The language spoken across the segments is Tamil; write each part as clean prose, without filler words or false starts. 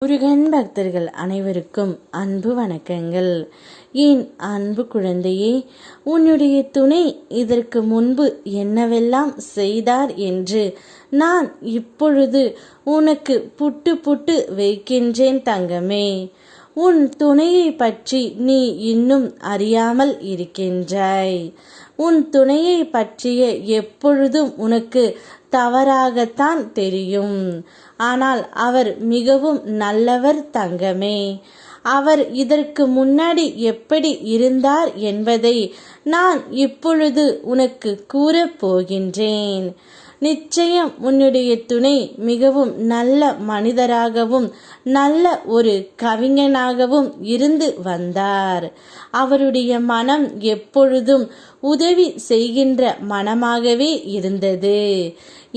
முருகன் பக்தர்கள் அனைவருக்கும் அன்பு வணக்கங்கள். என் அன்பு குழந்தையே, உன்னுடைய துணை இதற்கு முன்பு என்னவெல்லாம் செய்தார் என்று நான் இப்பொழுது உனக்கு புட்டு புட்டு வைக்கின்றேன் தங்கமே. உன் துணையை பற்றி நீ இன்னும் அறியாமல் இருக்கின்றாய். உன் துணையை பற்றிய எப்பொழுதும் உனக்கு தவறாகத்தான் தெரியும். ஆனால் அவர் மிகவும் நல்லவர் தங்கமே. அவர் இதற்கு முன்னாடி எப்படி இருந்தார் என்பதை நான் இப்பொழுது உனக்கு கூறப் போகின்றேன். நிச்சயம் உன்னுடைய துணை மிகவும் நல்ல மனிதராகவும் நல்ல ஒரு கவிஞனாகவும் இருந்து வந்தார். அவருடைய மனம் எப்பொழுதும் உதவி செய்கின்ற மனமாகவே இருந்தது.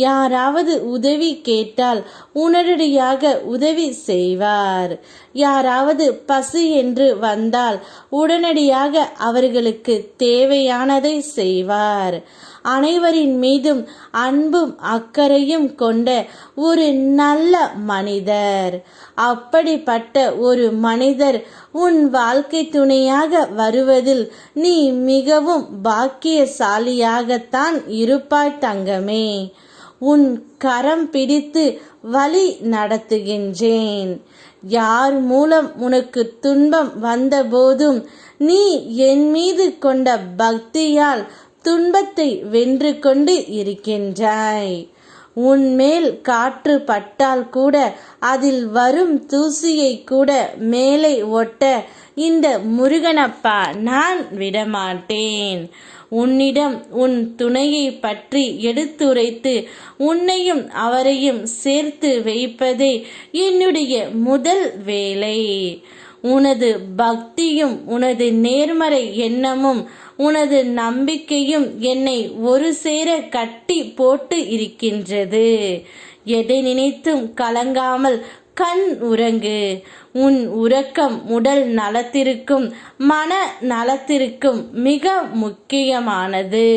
யாராவது உதவி கேட்டால் உடனடியாக உதவி செய்வார். யாராவது பசி என்று வந்தால் உடனடியாக அவர்களுக்கு தேவையானதை செய்வார். அனைவரின் மீதும் அன்பும் அக்கறையும் கொண்ட ஒரு நல்ல மனிதர். அப்படிப்பட்ட ஒரு மனிதர் உன் வாழ்க்கை துணையாக வருவதில் நீ மிகவும் பாக்கியசாலியாகத்தான் இருப்பாய் தங்கமே. உன் கரம் பிடித்து வழி நடத்துகின்றேன். யார் மூலம் உனக்கு துன்பம் வந்தபோதும் நீ என் மீது கொண்ட பக்தியால் துன்பத்தை வென்று கொண்டு இருக்கின்றாய். உன்மேல் காற்று பட்டால் கூட அதில் வரும் தூசியை கூட மேலே ஒட்ட இந்த முருகனப்பா நான் விடமாட்டேன். உன்னிடம் உன் துணையை பற்றி எடுத்துரைத்து உன்னையும் அவரையும் சேர்த்து வைப்பதே என்னுடைய முதல் வேலை. உனது பக்தியும் உனது நேர்மறை எண்ணமும் உனது நம்பிக்கையும் என்னை ஒரு சேர கட்டி போட்டு இருக்கின்றது. எதை நினைத்தும் கலங்காமல் கண் உறங்கு. உன் உறக்கம் உடல் நலத்திற்கும் மன நலத்திற்கும் மிக முக்கியமானது.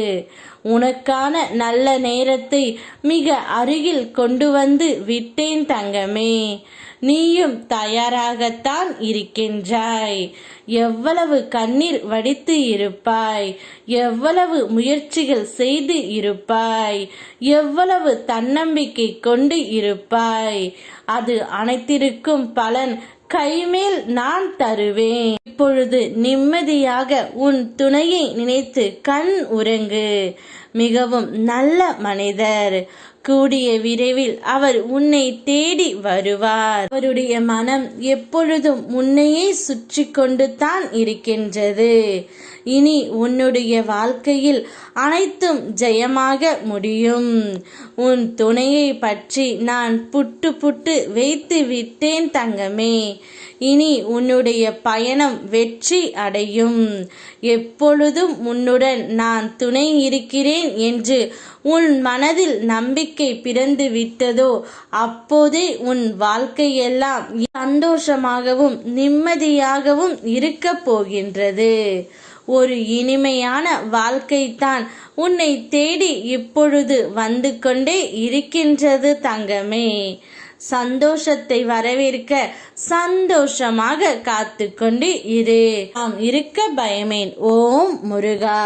உனக்கான நல்ல நேரத்தை மிக அருகில் கொண்டு வந்து விட்டேன் தங்கமே. நீயும் தயாராகத்தான் இருக்கின்றாய். எவ்வளவு கண்ணீர் வடித்து இருப்பாய், எவ்வளவு முயற்சிகள் செய்து இருப்பாய், எவ்வளவு தன்னம்பிக்கை கொண்டு இருப்பாய். அது அனைத்திற்கும் பலன் கைமேல் நான் தருவேன். இப்பொழுது நிம்மதியாக உன் துணையை நினைத்து கண் உறங்கு. மிகவும் நல்ல மனிதர். கூடிய விரைவில் அவர் உன்னை தேடி வருவார். அவருடைய மனம் எப்பொழுதும் உன்னையே சுற்றி கொண்டு தான் இருக்கின்றது. இனி உன்னுடைய வாழ்க்கையில் அனைத்தும் ஜெயமாக முடியும். உன் துணையை பற்றி நான் புட்டு புட்டு வைத்து விட்டேன் தங்கமே. இனி உன்னுடைய பயணம் வெற்றி அடையும். எப்பொழுதும் உன்னுடன் நான் துணை இருக்கிறேன் என்று உன் மனதில் நம்பிக்கை பிறந்து விட்டதோ அப்போதே உன் வாழ்க்கையெல்லாம் சந்தோஷமாகவும் நிம்மதியாகவும் இருக்க போகின்றது. ஒரு இனிமையான வாழ்க்கைத்தான் உன்னை தேடி இப்பொழுது வந்து கொண்டே இருக்கின்றது தங்கமே. சந்தோஷத்தை வரவேற்க சந்தோஷமாக காத்து கொண்டு இரு. நாம் இருக்க பயமேன். ஓம் முருகா.